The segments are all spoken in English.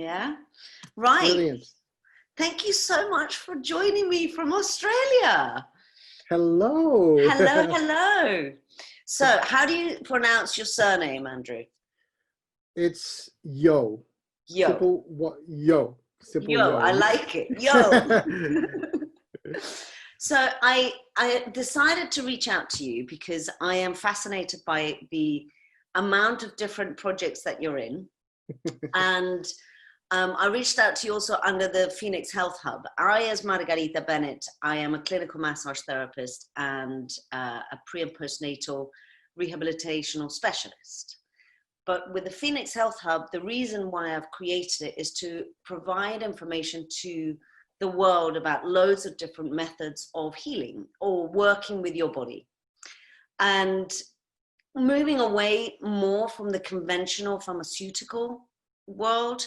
Yeah. Right. Brilliant. Thank you so much for joining me from Australia. Hello. Hello, hello. So how do you pronounce your surname, Andrew? It's Yo. Yo. Simple what? Yo. Simple Yo, Yo. I like it. Yo. So I decided to reach out to you because I am fascinated by the amount of different projects that you're in. And I reached out to you also under the Phoenix Health Hub. I, as Margarita Bennett, I am a clinical massage therapist and a pre and postnatal rehabilitational specialist. But with the Phoenix Health Hub, the reason why I've created it is to provide information to the world about loads of different methods of healing or working with your body. And moving away more from the conventional pharmaceutical world.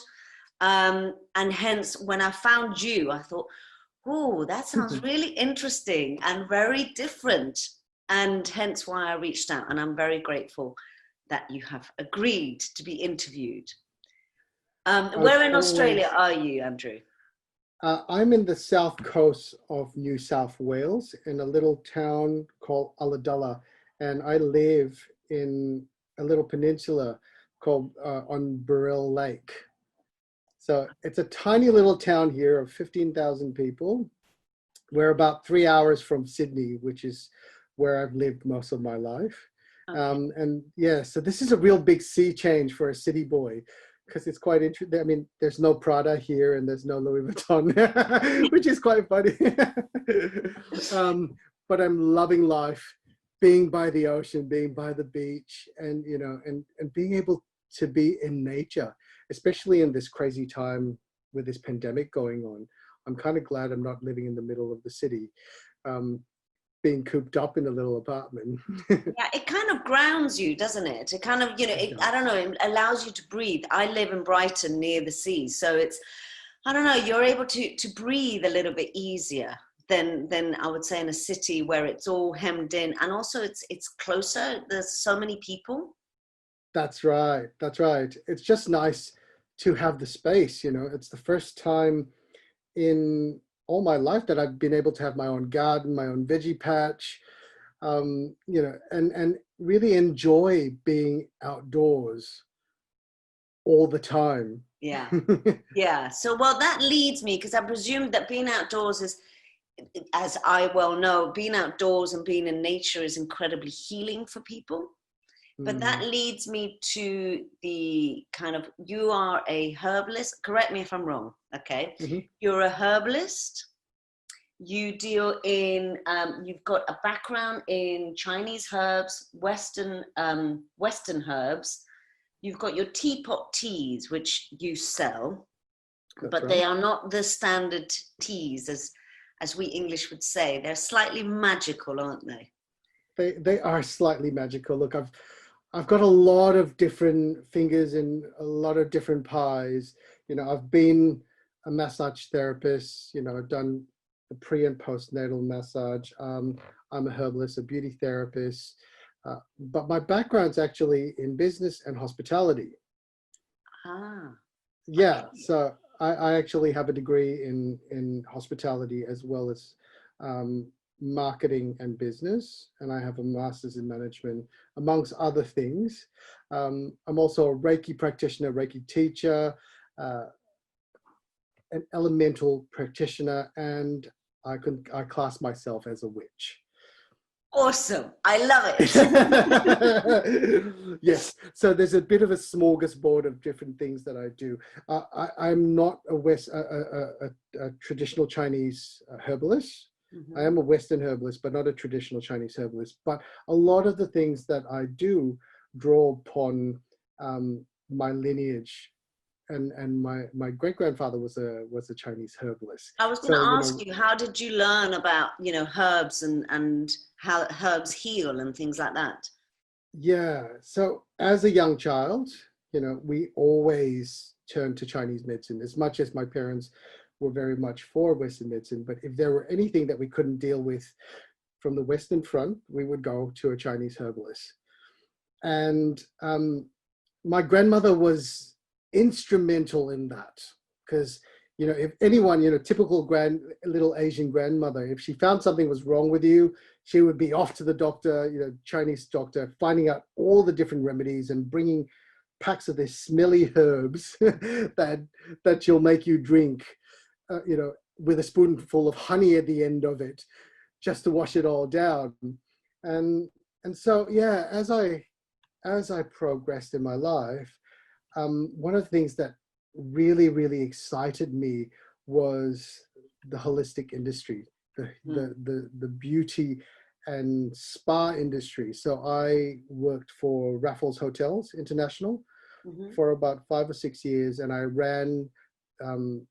And hence, when I found you, I thought, oh, that sounds really interesting and very different. And hence why I reached out. And I'm very grateful that you have agreed to be interviewed. Where in Australia are you, Andrew? I'm in the south coast of New South Wales in a little town called Ulladulla, and I live in a little peninsula called on Burrell Lake. So it's a tiny little town here of 15,000 people. We're about 3 hours from Sydney, which is where I've lived most of my life. Okay. And yeah, so this is a real big sea change for a city boy, because it's quite interesting. I mean, there's no Prada here and there's no Louis Vuitton, which is quite funny. But I'm loving life, being by the ocean, being by the beach, and you know, and being able to be in nature, especially in this crazy time with this pandemic going on. I'm kind of glad I'm not living in the middle of the city, being cooped up in a little apartment. Yeah, it kind of grounds you, doesn't it? It kind of, you know, I don't know, it allows you to breathe. I live in Brighton near the sea, so it's, I don't know, you're able to breathe a little bit easier than I would say in a city where it's all hemmed in, and also it's closer. There's so many people. That's right. That's right. It's just nice to have the space, you know. It's the first time in all my life that I've been able to have my own garden, my own veggie patch, you know, and really enjoy being outdoors all the time. Yeah. Yeah. So, well, that leads me, because I presume that being outdoors is, as I well know, being outdoors and being in nature is incredibly healing for people. But that leads me to the kind of, you are a herbalist. Correct me if I'm wrong. Okay. Mm-hmm. You're a herbalist. You deal in, you've got a background in Chinese herbs, Western herbs. You've got your Teapot Teas, which you sell. That's but right. They are not the standard teas, as we English would say. They're slightly magical, aren't they? They are slightly magical. Look, I've got a lot of different fingers in a lot of different pies. You know, I've been a massage therapist. You know, I've done the pre and postnatal massage. I'm a herbalist, a beauty therapist. But my background's actually in business and hospitality. Ah. Yeah, so I actually have a degree in hospitality as well as marketing and business, and I have a master's in management, amongst other things. I'm also a Reiki practitioner, Reiki teacher, an elemental practitioner, and I class myself as a witch. Awesome. I love it. Yes. So there's a bit of a smorgasbord of different things that I do. I'm not a traditional Chinese herbalist. Mm-hmm. I am a Western herbalist, but not a traditional Chinese herbalist. But a lot of the things that I do draw upon my lineage. And my great-grandfather was a Chinese herbalist. I was going to ask you, how did you learn about, you know, herbs and how herbs heal and things like that? Yeah. So as a young child, you know, we always turned to Chinese medicine, as much as my parents were very much for Western medicine. But if there were anything that we couldn't deal with from the Western front, we would go to a Chinese herbalist. And my grandmother was instrumental in that, because you know, if anyone, you know, typical little Asian grandmother, if she found something was wrong with you, she would be off to the doctor, you know, Chinese doctor, finding out all the different remedies and bringing packs of these smelly herbs that she'll make you drink, you know, with a spoonful of honey at the end of it, just to wash it all down. And so, yeah, as I progressed in my life, one of the things that really excited me was the holistic industry, the beauty and spa industry. So I worked for Raffles Hotels International for about 5 or 6 years, and I ran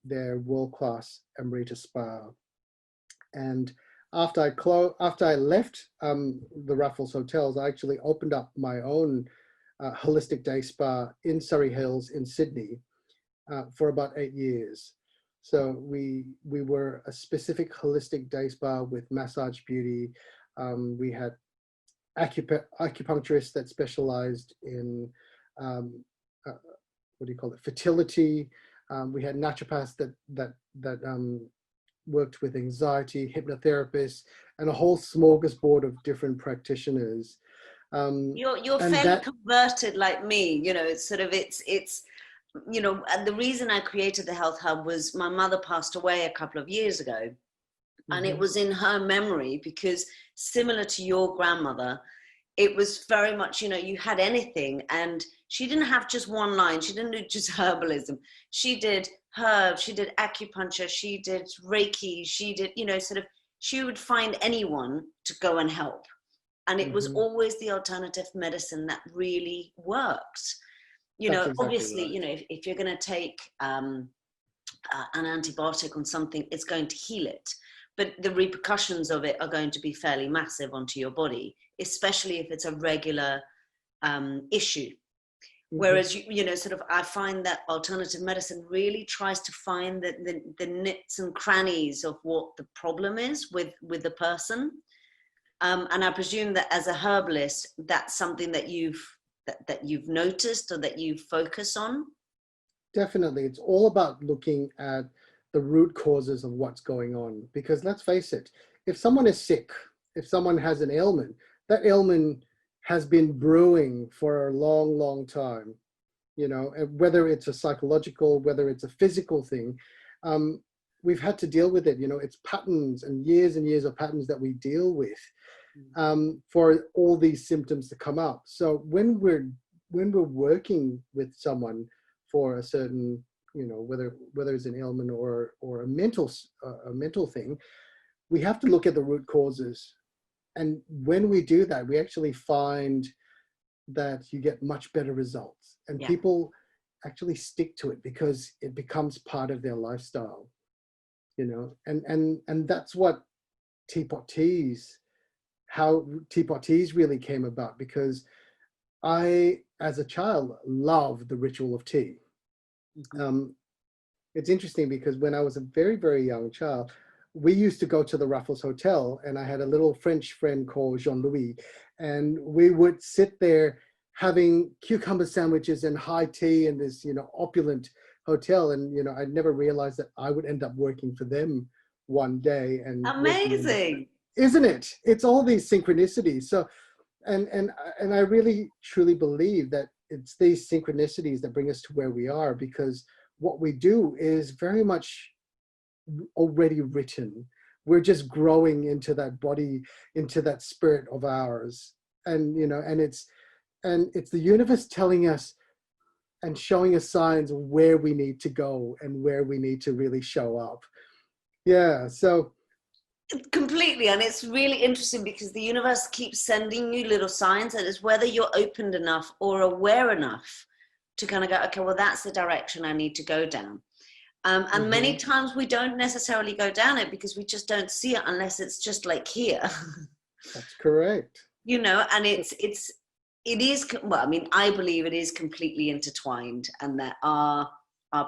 their world-class Amrita Spa. And after I left the Raffles Hotels, I actually opened up my own holistic day spa in Surrey Hills in Sydney for about 8 years. So we were a specific holistic day spa with massage beauty. We had acupuncturists that specialized in what do you call it, fertility. We had naturopaths that worked with anxiety, hypnotherapists, and a whole smorgasbord of different practitioners. You're fairly converted like me, you know. It's sort of it's you know, and the reason I created the Health Hub was my mother passed away a couple of years ago, and it was in her memory, because similar to your grandmother, it was very much, you know, you had anything, and she didn't have just one line. She didn't do just herbalism. She did herbs, she did acupuncture, she did Reiki, she did, you know, sort of, she would find anyone to go and help. And it was always the alternative medicine that really worked. You know, exactly, obviously, right. You know, if you're going to take an antibiotic on something, it's going to heal it. But the repercussions of it are going to be fairly massive onto your body, especially if it's a regular issue. Whereas, you know, sort of, I find that alternative medicine really tries to find the nits and crannies of what the problem is with the person. And I presume that as a herbalist, that's something that you've noticed or that you focus on? Definitely. It's all about looking at the root causes of what's going on. Because let's face it, if someone is sick, if someone has an ailment, that ailment has been brewing for a long time, you know, whether it's a psychological, whether it's a physical thing, we've had to deal with it. You know, it's patterns and years of patterns that we deal with for all these symptoms to come up. So when we're working with someone for a certain, you know, whether it's an ailment or a mental thing, we have to look at the root causes. And when we do that, we actually find that you get much better results, and people actually stick to it because it becomes part of their lifestyle, you know. And that's what Teapot Teas, how Teapot Teas really came about, because I, as a child, loved the ritual of tea. It's interesting because when I was a very young child, we used to go to the Raffles Hotel, and I had a little French friend called Jean-Louis, and we would sit there having cucumber sandwiches and high tea in this, you know, opulent hotel. And, you know, I never realized that I would end up working for them one day. And amazing, isn't it? It's all these synchronicities. So, and I really truly believe that it's these synchronicities that bring us to where we are, because what we do is very much already written. We're just growing into that body, into that spirit of ours. And, you know, and it's the universe telling us and showing us signs of where we need to go and where we need to really show up. Yeah, so. Completely. And it's really interesting because the universe keeps sending you little signs, and it's whether you're opened enough or aware enough to kind of go, okay, well, that's the direction I need to go down. And many times we don't necessarily go down it because we just don't see it unless it's just like here. That's correct. You know, and it is, well, I mean, I believe it is completely intertwined, and that our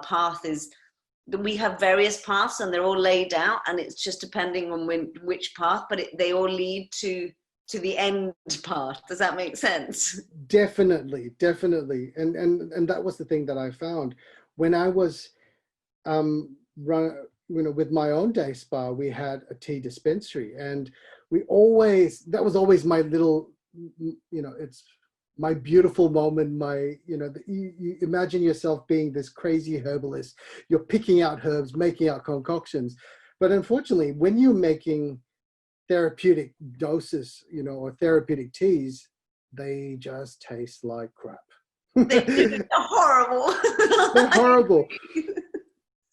path is, we have various paths and they're all laid out, and it's just depending on which path, but they all lead to to the end part. Does that make sense? Definitely, definitely. And that was the thing that I found when I was with my own day spa. We had a tea dispensary, and that was always my little, it's my beautiful moment. You imagine yourself being this crazy herbalist. You're picking out herbs, making out concoctions. But unfortunately, when you're making therapeutic doses, or therapeutic teas, they just taste like crap. They're horrible. They're horrible.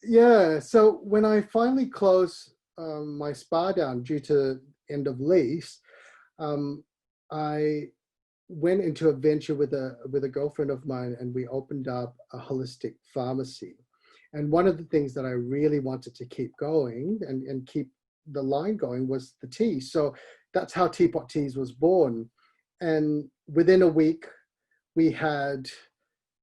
Yeah. So when I finally closed my spa down due to end of lease, I went into a venture with a girlfriend of mine, and we opened up a holistic pharmacy. And one of the things that I really wanted to keep going and keep the line going was the tea. So that's how Teapot Teas was born. And within a week, we had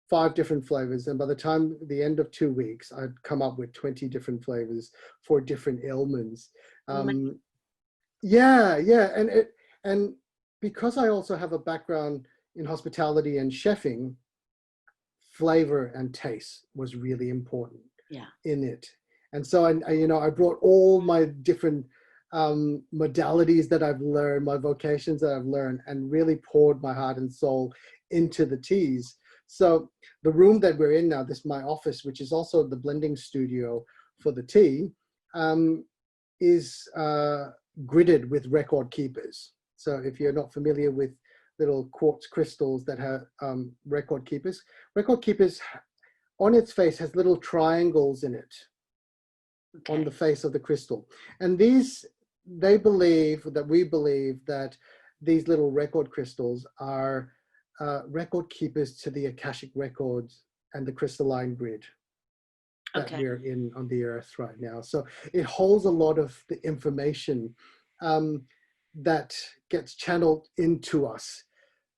5 different flavors. And by the time the end of 2 weeks, I'd come up with 20 different flavors for different ailments. Yeah. And because I also have a background in hospitality and chefing, flavor and taste was really important in it. And so I brought all my different modalities that I've learned, my vocations that I've learned, and really poured my heart and soul into the teas. So the room that we're in now, my office, which is also the blending studio for the tea, is gridded with record keepers. So if you're not familiar with little quartz crystals that have record keepers on its face has little triangles in it. Okay. On the face of the crystal. And we believe that these little record crystals are record keepers to the Akashic records and the crystalline grid that we're in on the earth right now. So it holds a lot of the information that gets channeled into us,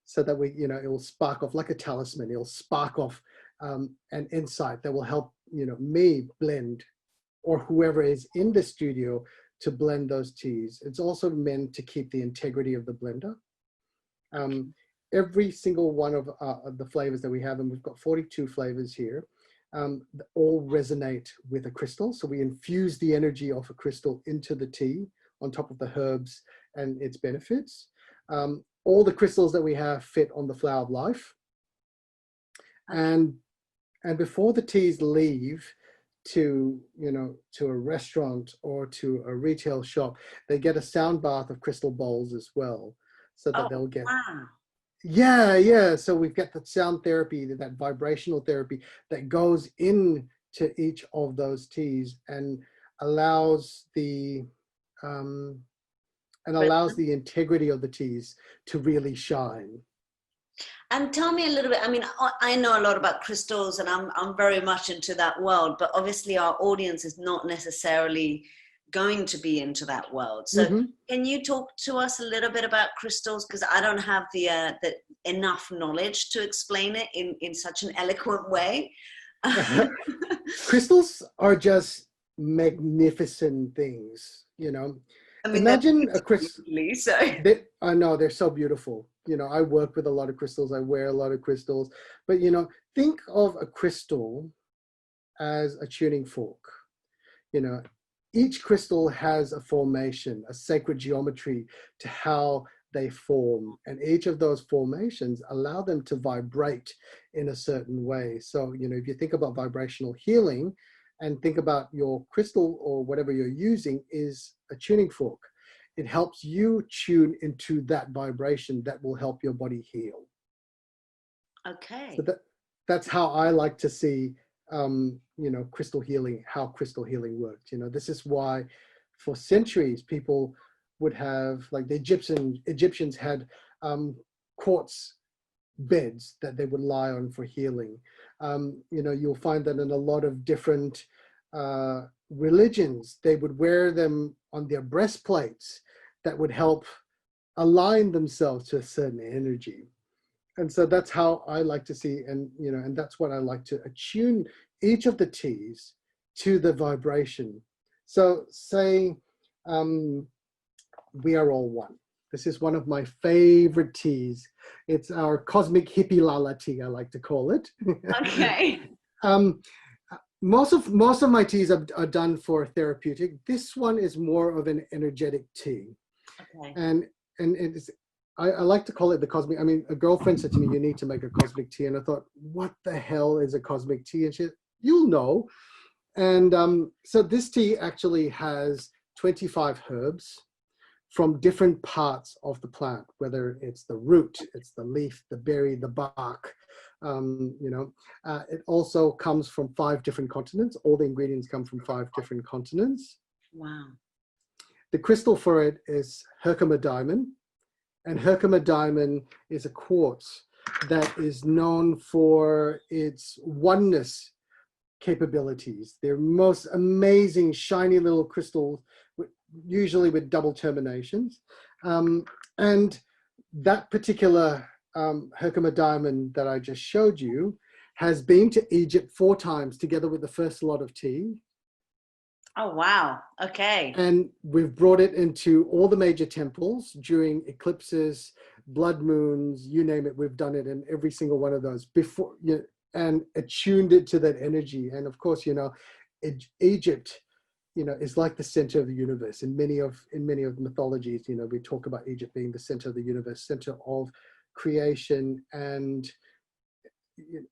so that it will spark off like a talisman. It'll spark off an insight that will help me blend, or whoever is in the studio, to blend those teas. It's also meant to keep the integrity of the blender. Every single one of the flavors that we have, and we've got 42 flavors here, all resonate with a crystal. So we infuse the energy of a crystal into the tea on top of the herbs and its benefits. All the crystals that we have fit on the flower of life. And before the teas leave to a restaurant or to a retail shop, they get a sound bath of crystal bowls as well, so that they'll get so we've got the sound therapy, that vibrational therapy that goes into each of those teas and allows the integrity of the teas to really shine. And tell me a little bit, I mean, I know a lot about crystals, and I'm very much into that world, but obviously our audience is not necessarily going to be into that world. So can you talk to us a little bit about crystals? Because I don't have the enough knowledge to explain it in such an eloquent way. Crystals are just magnificent things, I mean, imagine a crystal. I know, they're so beautiful. I work with a lot of crystals. I wear a lot of crystals. But, think of a crystal as a tuning fork. Each crystal has a formation, a sacred geometry to how they form. And each of those formations allow them to vibrate in a certain way. So, if you think about vibrational healing and think about your crystal or whatever you're using is a tuning fork. It helps you tune into that vibration that will help your body heal. Okay. So that's how I like to see, crystal healing, how crystal healing works. This is why for centuries people would have, like the Egyptians had quartz beds that they would lie on for healing. You'll find that in a lot of different religions, they would wear them on their breastplates that would help align themselves to a certain energy. And so that's how I like to see, and that's what I like to attune each of the teas to the vibration. So say we are all one. This is one of my favorite teas. It's our cosmic hippie lala tea, I like to call it. Okay. Most of my teas are done for therapeutic. This one is more of an energetic tea. Okay. And it's, I like to call it the cosmic. I mean, a girlfriend said to me, you need to make a cosmic tea. And I thought, what the hell is a cosmic tea? And she said, you'll know. And so this tea actually has 25 herbs from different parts of the plant, whether it's the root, it's the leaf, the berry, the bark. It also comes from 5 different continents. All the ingredients come from 5 different continents. Wow. The crystal for it is Herkimer diamond. And Herkimer diamond is a quartz that is known for its oneness capabilities. They're most amazing, shiny little crystals, usually with double terminations. And that particular Herkimer diamond that I just showed you has been to Egypt 4 times together with the first lot of tea. Oh, wow. Okay. And we've brought it into all the major temples during eclipses, blood moons, you name it. We've done it in every single one of those before, and attuned it to that energy. And of course, Egypt, is like the center of the universe. In many of mythologies, we talk about Egypt being the center of the universe, center of creation, and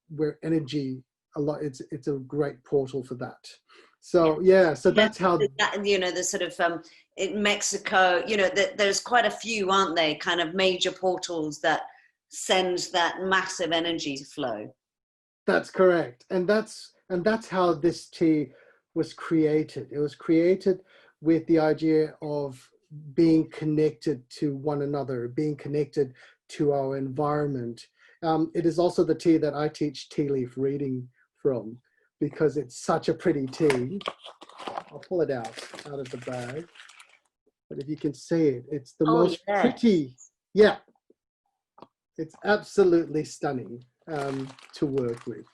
where energy it's a great portal for that. So yeah, so that's how the sort of in Mexico, there's quite a few, aren't they, kind of major portals that send that massive energy flow. That's correct. And that's how this tea was created. It was created with the idea of being connected to one another, being connected to our environment. It is also the tea that I teach tea leaf reading from, because it's such a pretty tea. I'll pull it out of the bag. But if you can see it, it's the most pretty. Yeah, it's absolutely stunning to work with.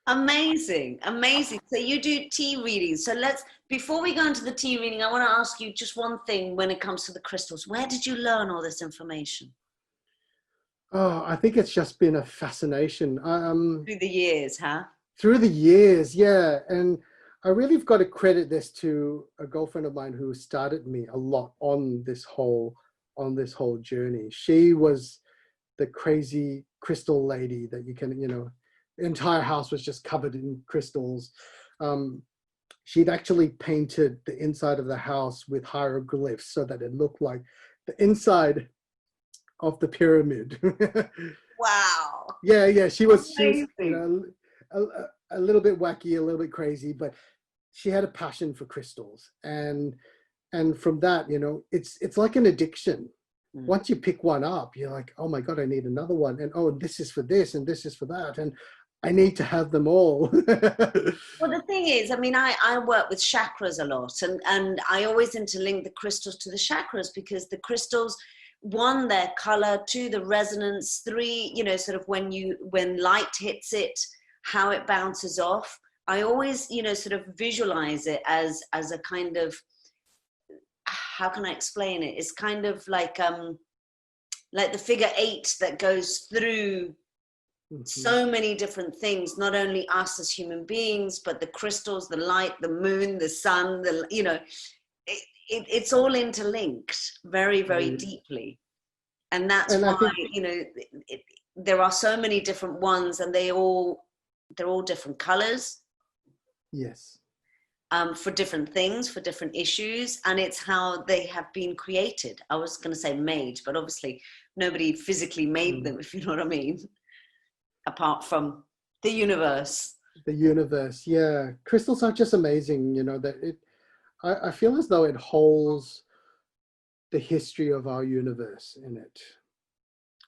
Amazing, amazing. So you do tea readings. So before we go into the tea reading, I want to ask you just one thing when it comes to the crystals. Where did you learn all this information? Oh, I think it's just been a fascination. Through the years, huh? Through the years, yeah. And I really have got to credit this to a girlfriend of mine who started me a lot on this whole journey. She was the crazy crystal lady that you can, the entire house was just covered in crystals. She'd actually painted the inside of the house with hieroglyphs so that it looked like the inside of the pyramid. Wow. Yeah. She was a little bit wacky, a little bit crazy, but she had a passion for crystals. And from that, it's like an addiction. Mm. Once you pick one up, you're like, oh my God, I need another one. And oh, this is for this and this is for that. And I need to have them all. Well, the thing is, I work with chakras a lot, and I always interlink the crystals to the chakras, because the crystals, 1, their color, 2, the resonance, 3, sort of when light hits it, how it bounces off. I always, sort of visualize it as a kind of, how can I explain it? It's kind of like the figure 8 that goes through so many different things, not only us as human beings, but the crystals, the light, the moon, the sun, it's all interlinked very, very deeply. And that's why, there are so many different ones, and they're all different colors. Yes. For different things, for different issues, and it's how they have been created. I was going to say made, but obviously nobody physically made them, if you know what I mean, apart from the universe. The universe, yeah. Crystals are just amazing, that I feel as though it holds the history of our universe in it.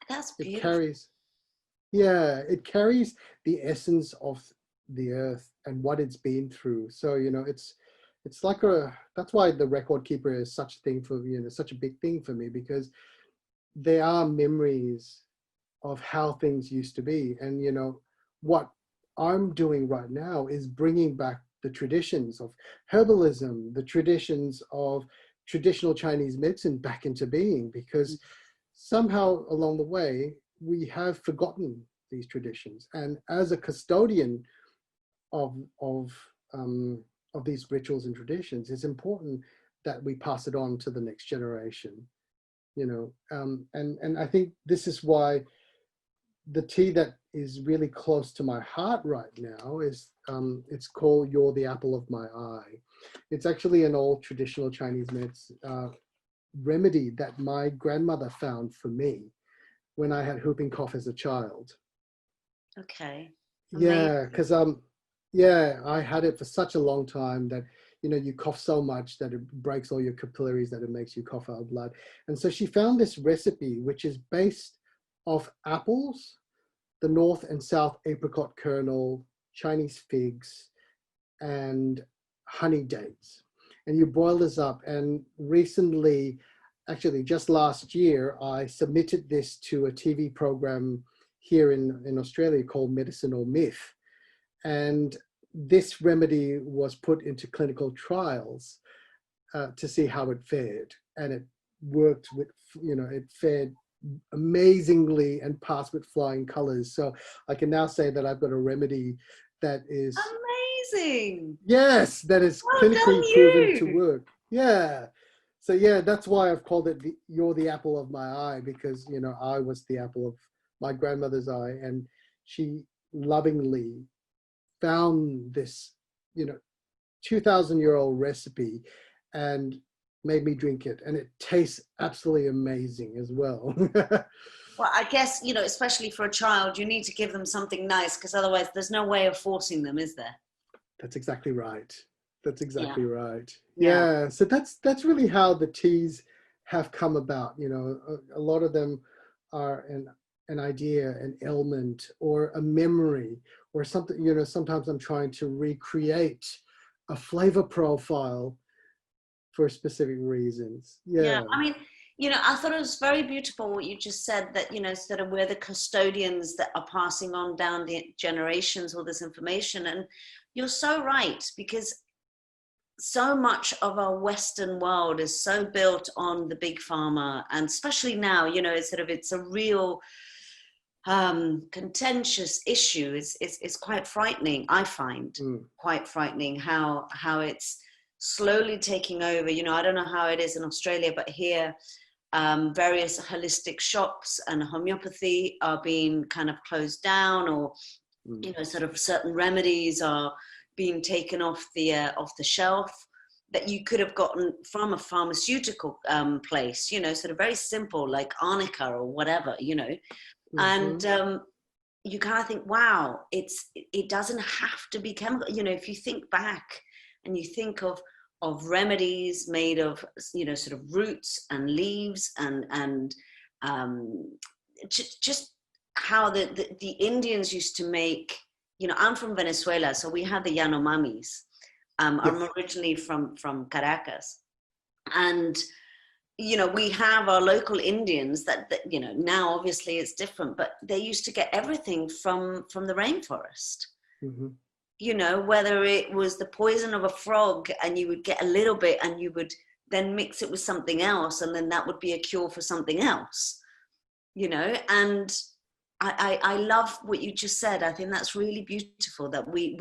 That's beautiful. It carries the essence of the earth and what it's been through. So it's like that's why the record keeper is such a thing for such a big thing for me, because there are memories of how things used to be. And what I'm doing right now is bringing back the traditions of herbalism, the traditions of traditional Chinese medicine back into being, because somehow along the way, we have forgotten these traditions. And as a custodian of these rituals and traditions, it's important that we pass it on to the next generation. You know, and I think this is why the tea that is really close to my heart right now is it's called You're the Apple of My Eye. It's actually an old traditional Chinese medicine remedy that my grandmother found for me when I had whooping cough as a child. Okay. Yeah, because yeah, I had it for such a long time that, you know, you cough so much that it breaks all your capillaries, that it makes you cough out blood. And so she found this recipe, which is based off apples, the north and south apricot kernel, Chinese figs, and honey dates. And you boil this up. And recently, actually just last year, I submitted this to a TV program here in Australia called Medicine or Myth. And this remedy was put into clinical trials to see how it fared. And it worked with, you know, it fared amazingly and passed with flying colors. So I can now say that I've got a remedy that is amazing. Yes, that is clinically proven to work. Yeah. So yeah, that's why I've called it You're the Apple of My Eye, because, you know, I was the apple of my grandmother's eye, and she lovingly found this, you know, 2,000-year-old recipe and made me drink it, and it tastes absolutely amazing as well. Well, I guess, you know, especially for a child, you need to give them something nice, because otherwise there's no way of forcing them, is there? That's exactly right. That's exactly right. Yeah. Yeah. So that's really how the teas have come about. You know, a lot of them are an idea, an ailment, or a memory, or something. You know, sometimes I'm trying to recreate a flavor profile for specific reasons. Yeah. Yeah. I mean, you know, I thought it was very beautiful what you just said, that, you know, sort of we're the custodians that are passing on down the generations all this information. And you're so right, because so much of our Western world is so built on the big pharma, and especially now, you know, it's a real contentious issue. It's quite frightening. I find quite frightening how it's slowly taking over. You know, I don't know how it is in Australia, but here various holistic shops and homeopathy are being kind of closed down, or you know, sort of certain remedies are being taken off the shelf that you could have gotten from a pharmaceutical place, you know, sort of very simple, like arnica or whatever, you know. And you kind of think, wow, it doesn't have to be chemical. You know, if you think back and you think of remedies made of, you know, sort of roots and leaves and just how the Indians used to make, you know, I'm from Venezuela, so we have the Yanomamis. I'm originally from Caracas. And, you know, we have our local Indians that, you know, now obviously it's different, but they used to get everything from the rainforest. You know, whether it was the poison of a frog and you would get a little bit and you would then mix it with something else, and then that would be a cure for something else, you know. And I love what you just said. I think that's really beautiful, that we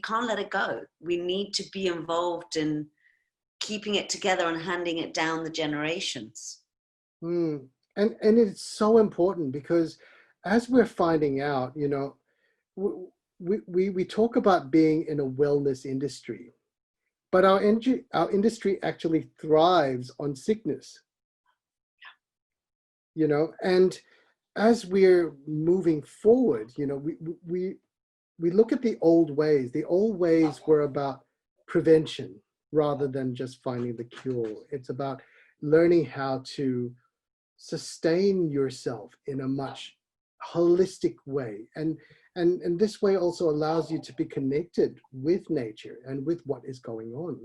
can't let it go. We need to be involved in keeping it together and handing it down the generations. And it's so important, because as we're finding out, you know, we talk about being in a wellness industry, but our industry actually thrives on sickness, you know. And as we're moving forward, you know, we look at the old ways. The old ways were about prevention rather than just finding the cure. It's about learning how to sustain yourself in a much holistic way. And this way also allows you to be connected with nature and with what is going on,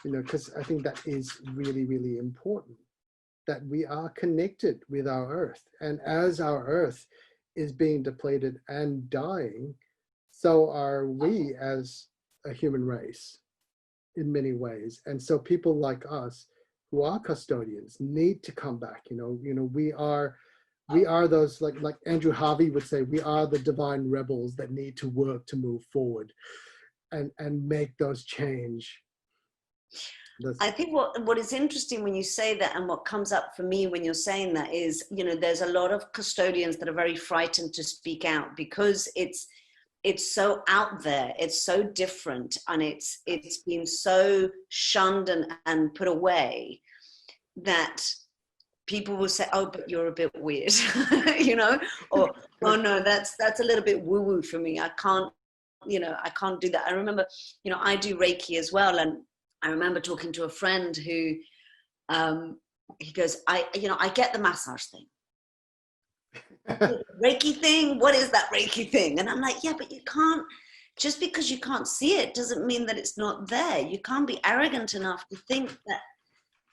you know, because I think that is really, really important, that we are connected with our earth. And as our earth is being depleted and dying, so are we as a human race in many ways. And so people like us who are custodians need to come back. We are those, like Andrew Harvey would say, we are the divine rebels that need to work to move forward and make those change. I think what is interesting when you say that, and what comes up for me when you're saying that is, there's a lot of custodians that are very frightened to speak out because it's so out there, it's so different, and it's been so shunned and put away that people will say, oh, but you're a bit weird, or oh no, that's a little bit woo-woo for me. I can't do that. I remember, I do Reiki as well, and I remember talking to a friend who, he goes, I get the massage thing. Reiki thing? What is that Reiki thing? And I'm like, yeah, but you can't, just because you can't see it doesn't mean that it's not there. You can't be arrogant enough to think that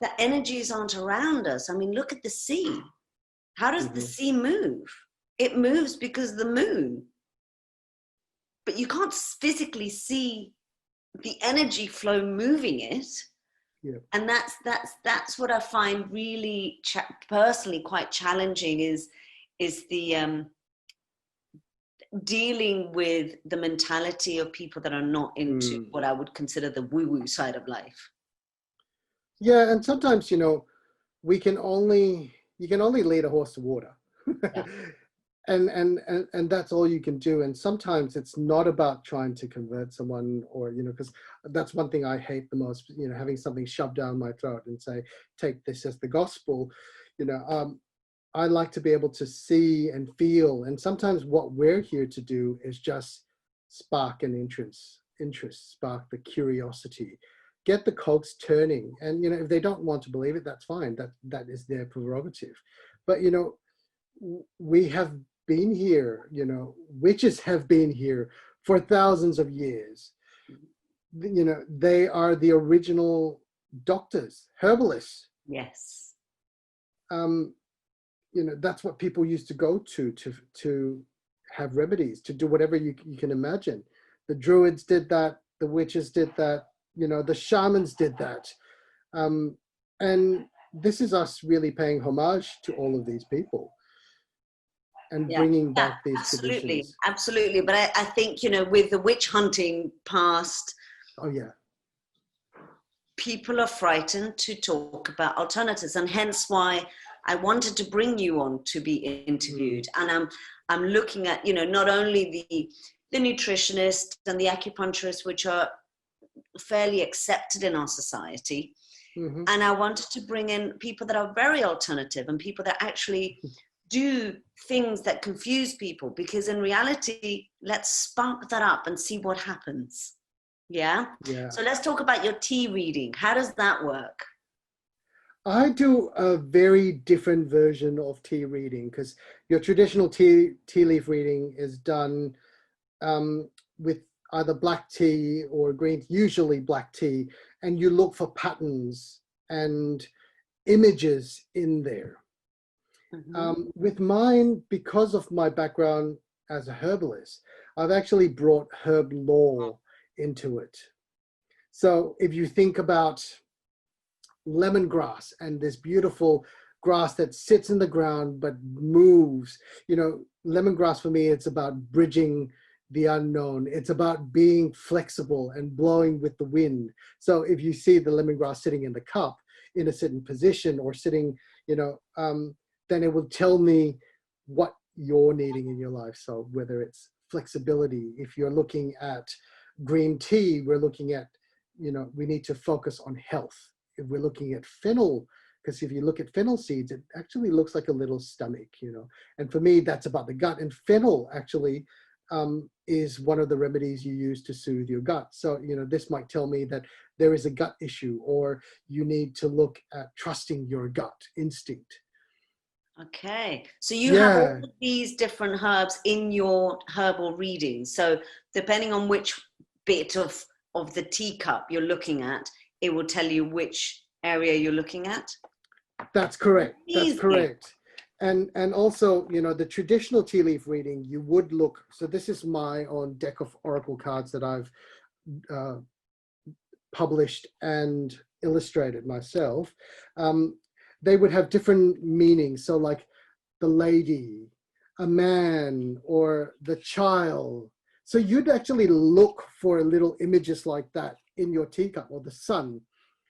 the energies aren't around us. I mean, look at the sea. How does the sea move? It moves because of the moon. But you can't physically see the energy flow moving it. Yeah. And that's what I find really personally quite challenging is the dealing with the mentality of people that are not into what I would consider the woo-woo side of life. Yeah, and sometimes you can only lead a horse to water. Yeah. And that's all you can do. And sometimes it's not about trying to convert someone, or because that's one thing I hate the most, having something shoved down my throat and say, take this as the gospel. I like to be able to see and feel, and sometimes what we're here to do is just spark an interest, spark the curiosity, get the cogs turning. And if they don't want to believe it, that's fine. That is their prerogative. But we have been here, witches have been here for thousands of years. They are the original doctors, herbalists. Yes. That's what people used to go to have remedies, to do whatever you can imagine. The druids did that, the witches did that, the shamans did that. And this is us really paying homage to all of these people. And bringing back these traditions. Absolutely. But I think, with the witch hunting past, people are frightened to talk about alternatives, and hence why I wanted to bring you on to be interviewed. And I'm looking at, not only the nutritionists and the acupuncturists, which are fairly accepted in our society, and I wanted to bring in people that are very alternative and people that actually do things that confuse people, because in reality, let's spark that up and see what happens. Yeah. So let's talk about your tea reading. How does that work? I do a very different version of tea reading, because your traditional tea leaf reading is done with either black tea or green, usually black tea, and you look for patterns and images in there. With mine, because of my background as a herbalist, I've actually brought herb lore into it. So if you think about lemongrass and this beautiful grass that sits in the ground but moves, lemongrass for me, it's about bridging the unknown. It's about being flexible and blowing with the wind. So if you see the lemongrass sitting in the cup in a certain position or sitting, then it will tell me what you're needing in your life. So whether it's flexibility, if you're looking at green tea, we're looking at, we need to focus on health. If we're looking at fennel, because if you look at fennel seeds, it actually looks like a little stomach, and for me, that's about the gut. And fennel actually is one of the remedies you use to soothe your gut. So, this might tell me that there is a gut issue, or you need to look at trusting your gut instinct. Okay, so you have all of these different herbs in your herbal reading. So depending on which bit of the teacup you're looking at, it will tell you which area you're looking at. That's correct. That's correct. And also, the traditional tea leaf reading, you would look. So this is my own deck of oracle cards that I've published and illustrated myself, they would have different meanings. So like the lady, a man, or the child. So you'd actually look for little images like that in your teacup, or the sun.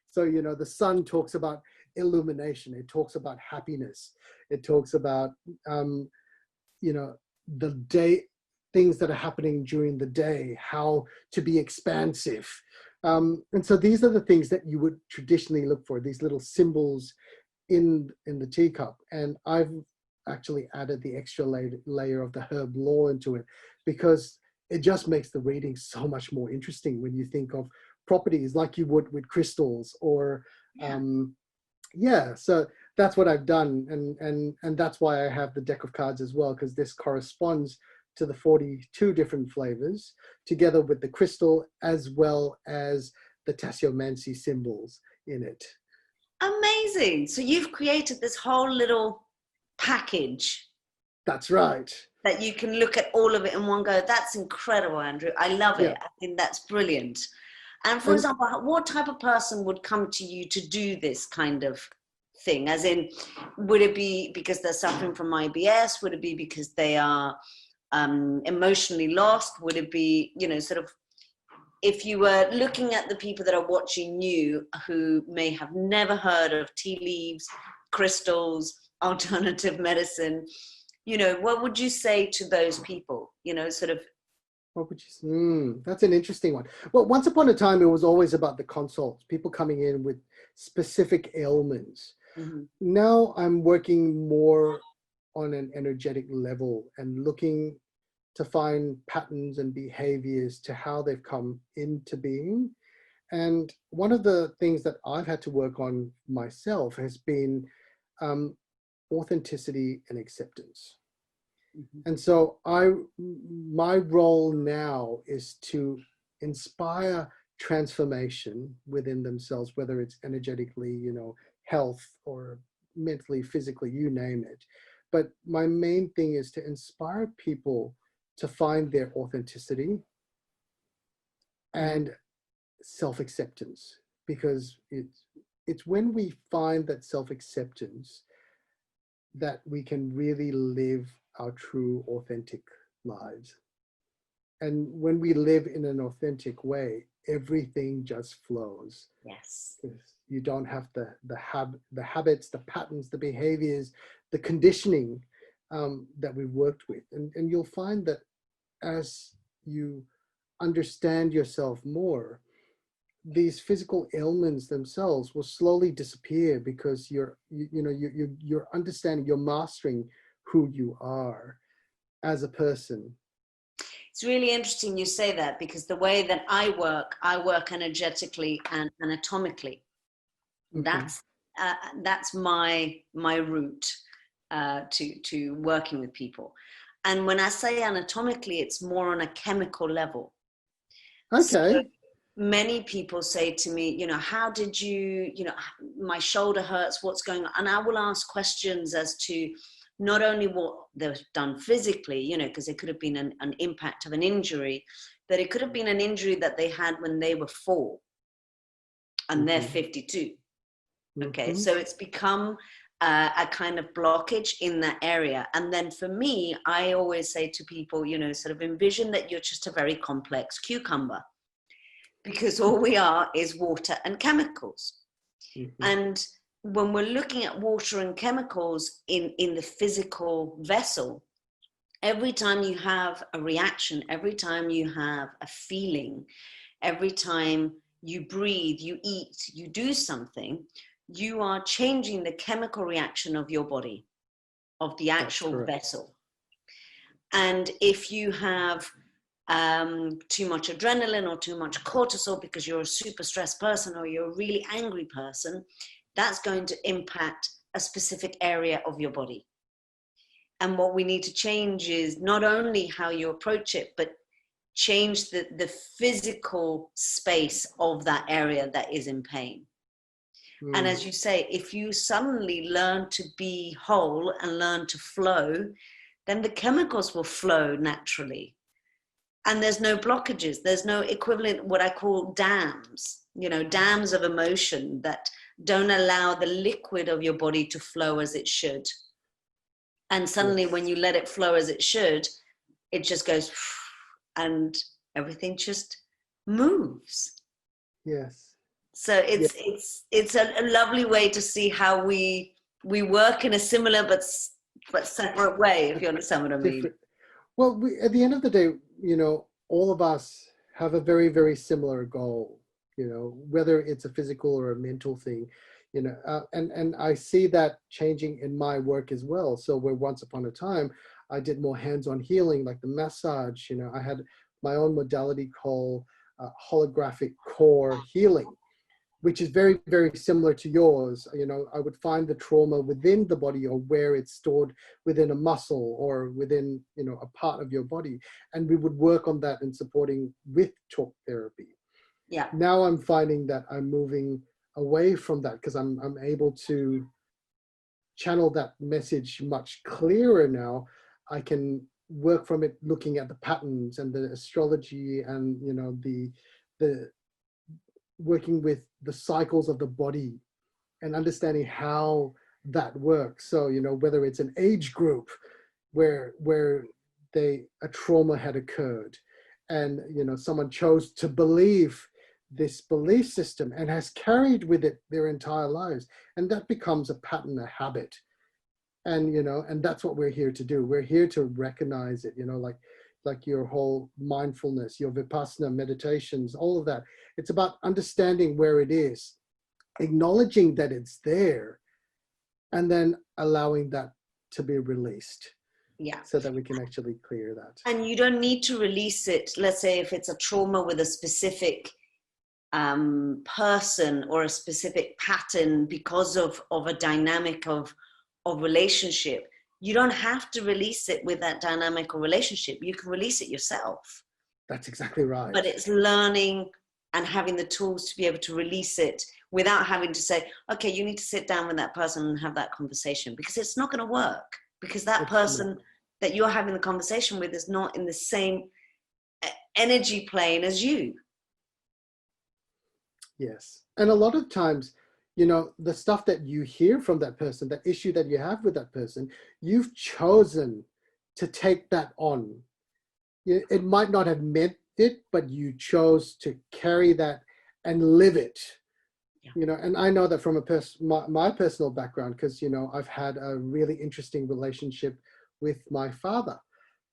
So, you know, the sun talks about illumination. It talks about happiness. It talks about, you know, the day, things that are happening during the day, how to be expansive. And so these are the things that you would traditionally look for, these little symbols in the teacup. And I've actually added the extra layer of the herb lore into it, because it just makes the reading so much more interesting when you think of properties like you would with crystals or so that's what I've done, and that's why I have the deck of cards as well, because this corresponds to the 42 different flavors together with the crystal as well as the tasseomancy symbols in it. Amazing. So you've created this whole little package. That's right. That you can look at all of it in one go. That's incredible, Andrew. I love it. I think that's brilliant. And for example, what type of person would come to you to do this kind of thing? As in, would it be because they're suffering from IBS? Would it be because they are emotionally lost? Would it be, you know, sort of, if you were looking at the people that are watching you who may have never heard of tea leaves, crystals, alternative medicine, you know, what would you say to those people? You know, sort of. What would you? That's an interesting one. Well, once upon a time, it was always about the consults, people coming in with specific ailments. Mm-hmm. Now I'm working more on an energetic level and looking to find patterns and behaviors to how they've come into being. And one of the things that I've had to work on myself has been authenticity and acceptance. Mm-hmm. And so my role now is to inspire transformation within themselves, whether it's energetically, you know, health, or mentally, physically, you name it. But my main thing is to inspire people to find their authenticity and self-acceptance, because it's when we find that self-acceptance that we can really live our true authentic lives. And when we live in an authentic way, everything just flows. Yes. You don't have the habits, the patterns, the behaviors, the conditioning that we've worked with. And you'll find that as you understand yourself more, these physical ailments themselves will slowly disappear, because you're understanding, you're mastering who you are as a person. It's really interesting you say that, because the way that I work energetically and anatomically. Mm-hmm. That's my route to working with people. And when I say anatomically, it's more on a chemical level. Okay. So many people say to me, you know, how did you, you know, my shoulder hurts, what's going on? And I will ask questions as to not only what they've done physically, you know, because it could have been an impact of an injury, but it could have been an injury that they had when they were 4 and they're 52. Okay, so it's become a kind of blockage in that area. And then for me, I always say to people, you know, sort of envision that you're just a very complex cucumber, because all we are is water and chemicals. Mm-hmm. And when we're looking at water and chemicals in the physical vessel, every time you have a reaction, every time you have a feeling, every time you breathe, you eat, you do something, you are changing the chemical reaction of your body, of the actual vessel. And if you have too much adrenaline or too much cortisol because you're a super stressed person or you're a really angry person, that's going to impact a specific area of your body. And what we need to change is not only how you approach it, but change the physical space of that area that is in pain. And as you say, if you suddenly learn to be whole and learn to flow, then the chemicals will flow naturally. and there's no blockages. There's no equivalent, what I call dams, dams of emotion that don't allow the liquid of your body to flow as it should. And suddenly when you let it flow as it should, it just goes and everything just moves. Yes. So it's a lovely way to see how we work in a similar but separate way, if you understand what I mean. Well, at the end of the day, all of us have a very, very similar goal, whether it's a physical or a mental thing, and I see that changing in my work as well. So where once upon a time, I did more hands-on healing, like the massage, I had my own modality called holographic core healing, which is very, very similar to yours. I would find the trauma within the body, or where it's stored within a muscle or within, a part of your body. And we would work on that and supporting with talk therapy. Yeah. Now I'm finding that I'm moving away from that because I'm able to channel that message much clearer now. I can work from it, looking at the patterns and the astrology and, the working with the cycles of the body and understanding how that works. So, whether it's an age group where a trauma had occurred and, someone chose to believe this belief system and has carried with it their entire lives. And that becomes a pattern, a habit. And, and that's what we're here to do. We're here to recognize it, like your whole mindfulness, your Vipassana meditations, all of that. It's about understanding where it is, acknowledging that it's there, and then allowing that to be released. Yeah. So that we can actually clear that. And you don't need to release it. Let's say if it's a trauma with a specific person or a specific pattern because of a dynamic of relationship, you don't have to release it with that dynamic or relationship. You can release it yourself. That's exactly right. But it's learning and having the tools to be able to release it without having to say, okay, you need to sit down with that person and have that conversation, because it's not going to work, because that person that you're having the conversation with is not in the same energy plane as you. Yes. And a lot of times, the stuff that you hear from that person, that issue that you have with that person, you've chosen to take that on. It might not have meant it, but you chose to carry that and live it. Yeah. And I know that from my personal background, because, I've had a really interesting relationship with my father.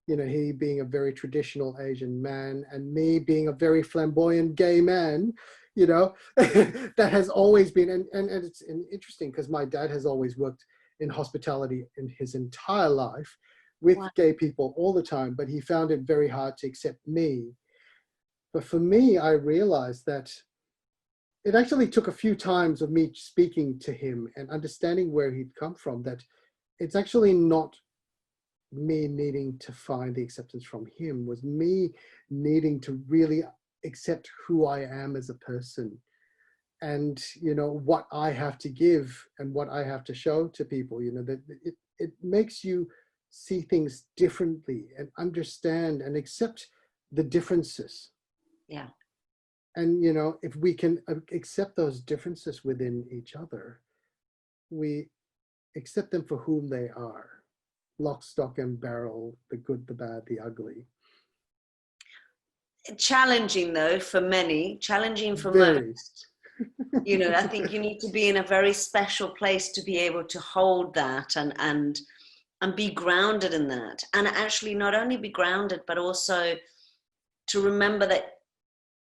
He being a very traditional Asian man and me being a very flamboyant gay man, that has always been, and it's interesting because my dad has always worked in hospitality in his entire life with gay people all the time, but he found it very hard to accept me. But for me, I realized that it actually took a few times of me speaking to him and understanding where he'd come from, that it's actually not me needing to find the acceptance from him, was me needing to really accept who I am as a person and, what I have to give and what I have to show to people, that it makes you see things differently and understand and accept the differences. Yeah. And, if we can accept those differences within each other, we accept them for whom they are. Lock, stock, and barrel, the good, the bad, the ugly. Challenging though, for many, challenging for Very. most. I think you need to be in a very special place to be able to hold that and be grounded in that. And actually not only be grounded, but also to remember that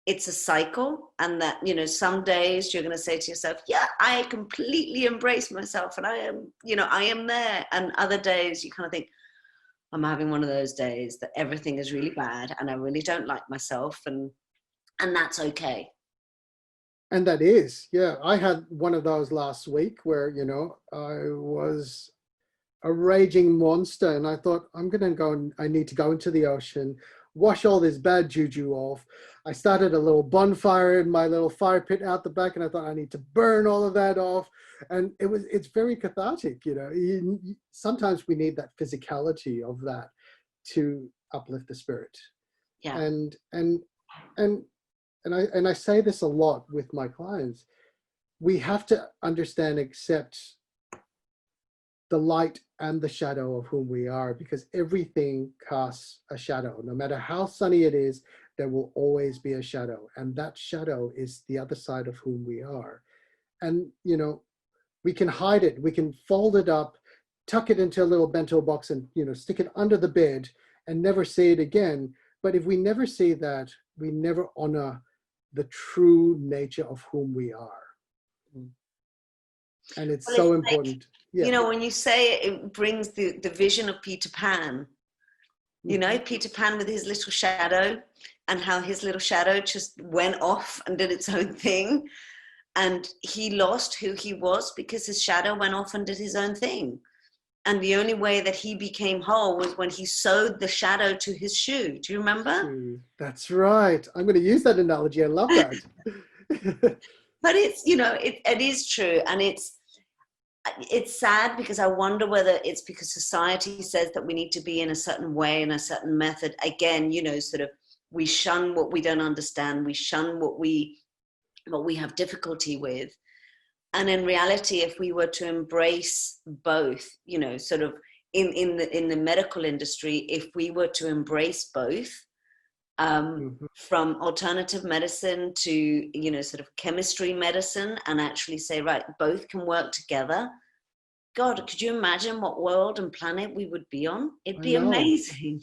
it's a cycle, and that, some days you're going to say to yourself, yeah, I completely embrace myself and I am there. And other days you kind of think, I'm having one of those days that everything is really bad and I really don't like myself, and that's okay. And that is, yeah. I had one of those last week where, I was a raging monster and I thought, I need to go into the ocean, wash all this bad juju off. I started a little bonfire in my little fire pit out the back and I thought I need to burn all of that off. And it's very cathartic, sometimes we need that physicality of that to uplift the spirit. Yeah. And I say this a lot with my clients. We have to understand, accept the light and the shadow of whom we are, because everything casts a shadow. No matter how sunny it is, there will always be a shadow. And that shadow is the other side of whom we are. And, we can hide it. We can fold it up, tuck it into a little bento box and, stick it under the bed and never see it again. But if we never see that, we never honor the true nature of whom we are. And it's so important. Yeah. When you say it brings the vision of Peter Pan, Peter Pan with his little shadow, and how his little shadow just went off and did its own thing. And he lost who he was because his shadow went off and did his own thing. And the only way that he became whole was when he sewed the shadow to his shoe. Do you remember? That's right. I'm going to use that analogy. I love that. But it's, it is true. And it's sad, because I wonder whether it's because society says that we need to be in a certain way, in a certain method. Again, sort of, we shun what we don't understand. We shun what we have difficulty with. And in reality, if we were to embrace both, sort of in the medical industry, if we were to embrace both, from alternative medicine to, sort of chemistry medicine, and actually say, right, both can work together. God, could you imagine what world and planet we would be on? It'd be amazing.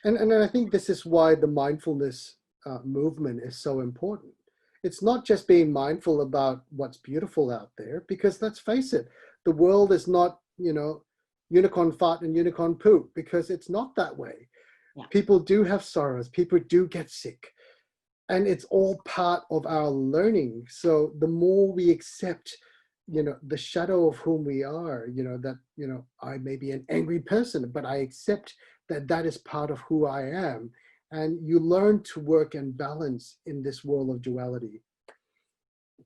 And I think this is why the mindfulness movement is so important. It's not just being mindful about what's beautiful out there, because let's face it, the world is not, unicorn fart and unicorn poop, because it's not that way. Yeah. People do have sorrows. People do get sick. And it's all part of our learning. So the more we accept, the shadow of whom we are, that, I may be an angry person, but I accept that that is part of who I am. And you learn to work and balance in this world of duality.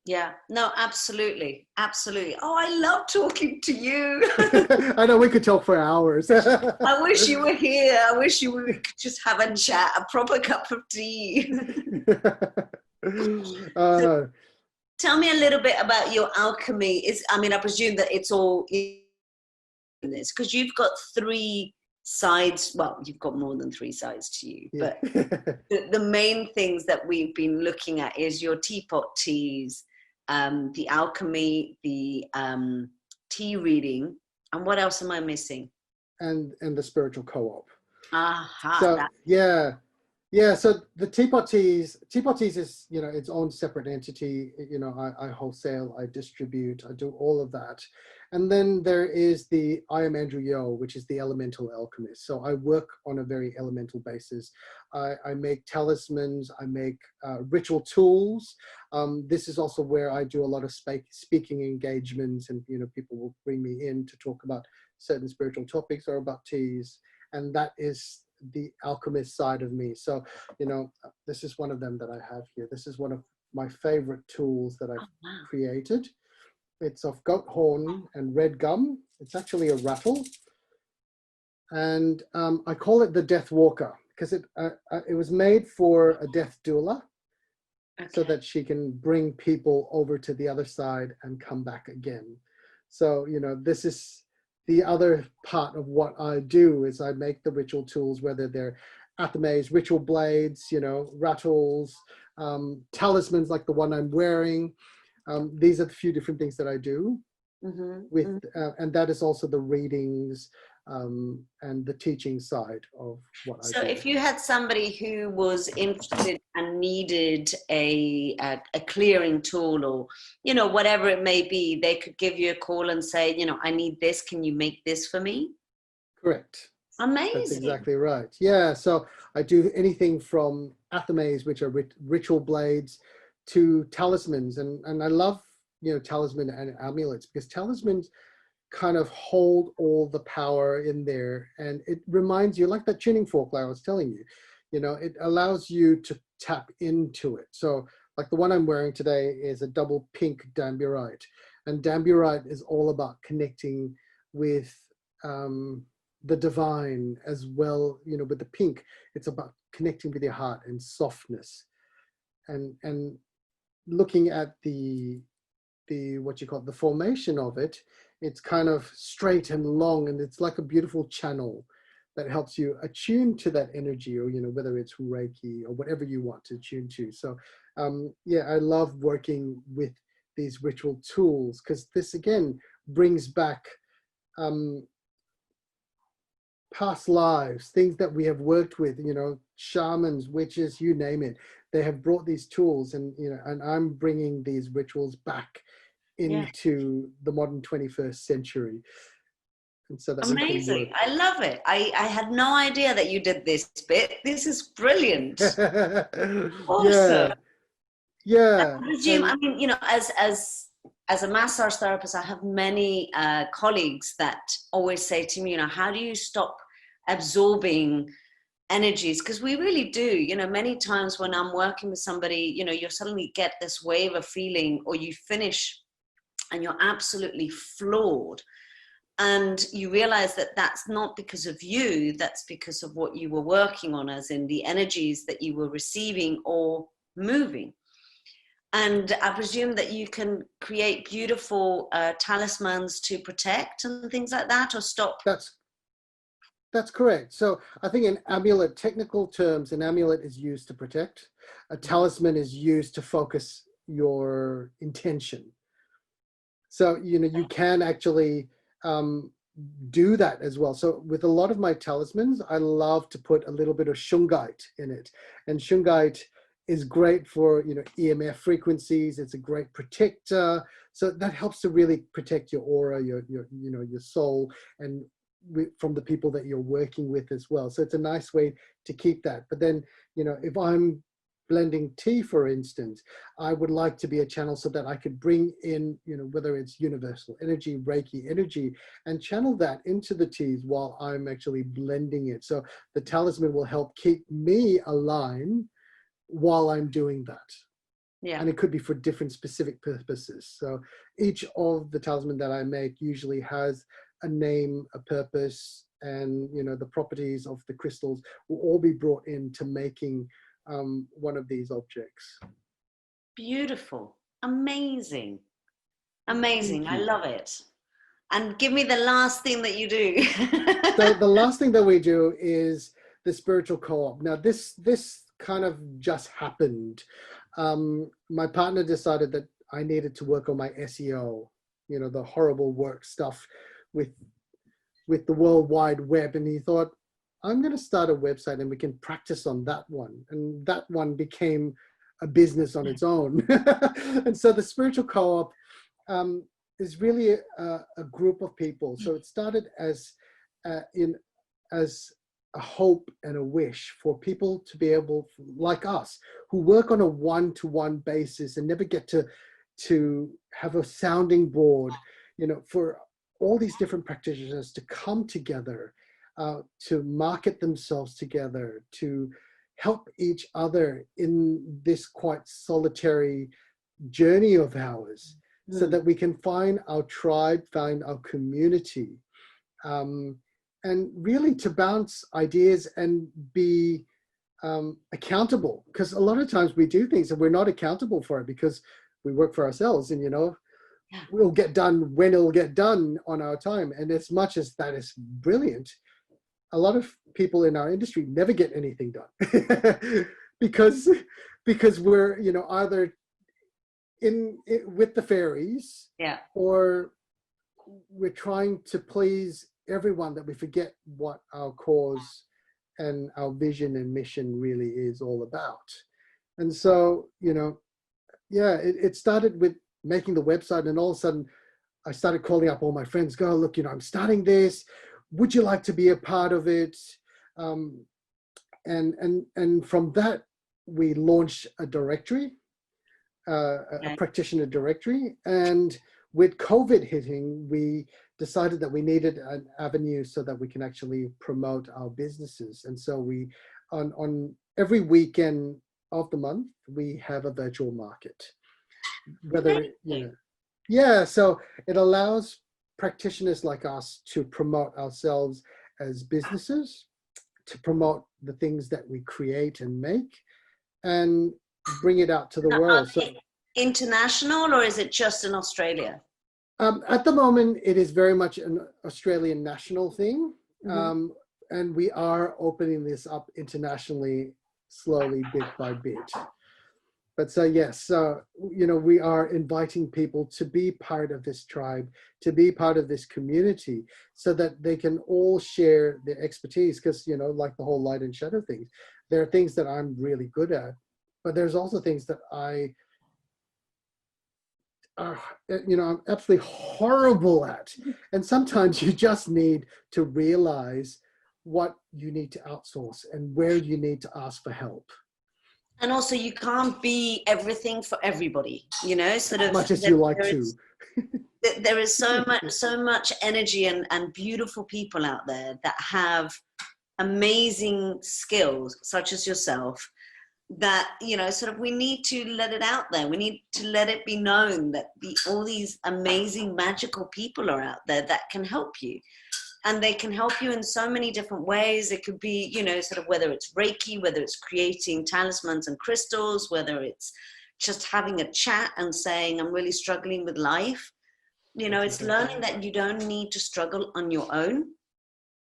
Yeah, no, absolutely. Absolutely. Oh, I love talking to you. I know, we could talk for hours. I wish you were here. I wish we could just have a chat, a proper cup of tea. So, tell me a little bit about your alchemy. I presume that it's all in this, because you've got 3 sides. Well, you've got more than 3 sides to you, but the main things that we've been looking at is your Teapot Teas, the alchemy, the tea reading, and what else am I missing? And the spiritual co-op. Aha. So so the Teapot Teas is, its own separate entity. I wholesale, I distribute, I do all of that. And then there is I am Andrew Yeo, which is the Elemental Alchemist. So I work on a very elemental basis. I make talismans, I make ritual tools. This is also where I do a lot of speaking engagements, and people will bring me in to talk about certain spiritual topics or about teas. And that is the alchemist side of me. So, this is one of them that I have here. This is one of my favorite tools that I've created. It's of goat horn and red gum. It's actually a rattle. And I call it the Death Walker, because it was made for a death doula, so that she can bring people over to the other side and come back again. So, this is the other part of what I do, is I make the ritual tools, whether they're athames, ritual blades, rattles, talismans like the one I'm wearing. These are the few different things that I do with, and that is also the readings and the teaching side of what I do. So if you had somebody who was interested and needed a clearing tool, or, whatever it may be, they could give you a call and say, I need this. Can you make this for me? Correct. Amazing. That's exactly right. Yeah. So I do anything from athames, which are ritual blades, to talismans. And I love, talisman and amulets, because talismans kind of hold all the power in there. And it reminds you, like that tuning fork I was telling you, it allows you to tap into it. So like the one I'm wearing today is a double pink damburite. And damburite is all about connecting with the divine as well. With the pink, it's about connecting with your heart and softness, and looking at the what you call it, the formation of it. It's kind of straight and long, and it's like a beautiful channel that helps you attune to that energy, or, you know, whether it's Reiki or whatever you want to tune to. So yeah, I love working with these ritual tools, because this again brings back past lives, things that we have worked with, you know, shamans, witches, you name it. They have brought these tools, and, you know, and I'm bringing these rituals back into the modern 21st century. And so that amazing. I love it. I had no idea that you did this bit. This is brilliant. Awesome. Yeah. I presume, I mean, you know, as a massage therapist, I have many colleagues that always say to me, you know, how do you stop absorbing energies? Because we really do, you know, many times when I'm working with somebody, you know, you suddenly get this wave of feeling, or you finish and you're absolutely floored. And you realize that that's not because of you, that's because of what you were working on, as in the energies that you were receiving or moving. And I presume that you can create beautiful talismans to protect and things like that, or stop. That's correct. So I think in amulet, technical terms, an amulet is used to protect. A talisman is used to focus your intention. So, you know, you can actually do that as well. So with a lot of my talismans, I love to put a little bit of shungite in it. And shungite is great for, you know, EMF frequencies. It's a great protector. So that helps to really protect your aura, your you know, your soul, and from the people that you're working with as well. So it's a nice way to keep that. But then, you know, if I'm blending tea, for instance, I would like to be a channel so that I could bring in, you know, whether it's universal energy, Reiki energy, and channel that into the teas while I'm actually blending it. So the talisman will help keep me aligned while I'm doing that. Yeah. And it could be for different specific purposes. So each of the talisman that I make usually has a name, a purpose, and, you know, the properties of the crystals will all be brought into making one of these objects. Beautiful. Amazing. Amazing. I love it. And give me the last thing that you do. So the last thing that we do is the spiritual co-op. Now this kind of just happened. My partner decided that I needed to work on my SEO, you know, the horrible work stuff with the World Wide Web. And he thought, I'm going to start a website and we can practice on that one. And that one became a business on its own. And so the spiritual co-op is really a group of people. So it started as a hope and a wish for people to be able, like us, who work on a one-to-one basis and never get to have a sounding board, you know, for all these different practitioners to come together, to market themselves together, to help each other in this quite solitary journey of ours, so that we can find our tribe, find our community, and really to bounce ideas and be accountable. Because a lot of times we do things and we're not accountable for it because we work for ourselves, and, you know, we'll get done when it'll get done on our time. And as much as that is brilliant, a lot of people in our industry never get anything done because we're, you know, either in with the fairies, or we're trying to please everyone, that we forget what our cause and our vision and mission really is all about. And so, you know, yeah, it started with making the website, and all of a sudden I started calling up all my friends, go, look, you know, I'm starting this. Would you like to be a part of it? And from that, we launched a directory, a practitioner directory. And with COVID hitting, we decided that we needed an avenue so that we can actually promote our businesses. And so we, on every weekend of the month, we have a virtual market. Whether, you know, yeah, so it allows practitioners like us to promote ourselves as businesses, to promote the things that we create and make and bring it out to the world. So international, or is it just in Australia? At the moment, it is very much an Australian national thing. And we are opening this up internationally, slowly, bit by bit. But so, yes, you know, we are inviting people to be part of this tribe, to be part of this community, so that they can all share their expertise. Because, you know, like the whole light and shadow thing, there are things that I'm really good at, but there's also things that you know, I'm absolutely horrible at. And sometimes you just need to realize what you need to outsource and where you need to ask for help. And also, you can't be everything for everybody, you know, sort of. As much as you like to. There is so much energy and beautiful people out there that have amazing skills, such as yourself, that, you know, sort of, we need to let it out there. We need to let it be known that all these amazing magical people are out there that can help you. And they can help you in so many different ways. It could be, you know, sort of, whether it's Reiki, whether it's creating talismans and crystals, whether it's just having a chat and saying, I'm really struggling with life. You know, it's learning that you don't need to struggle on your own.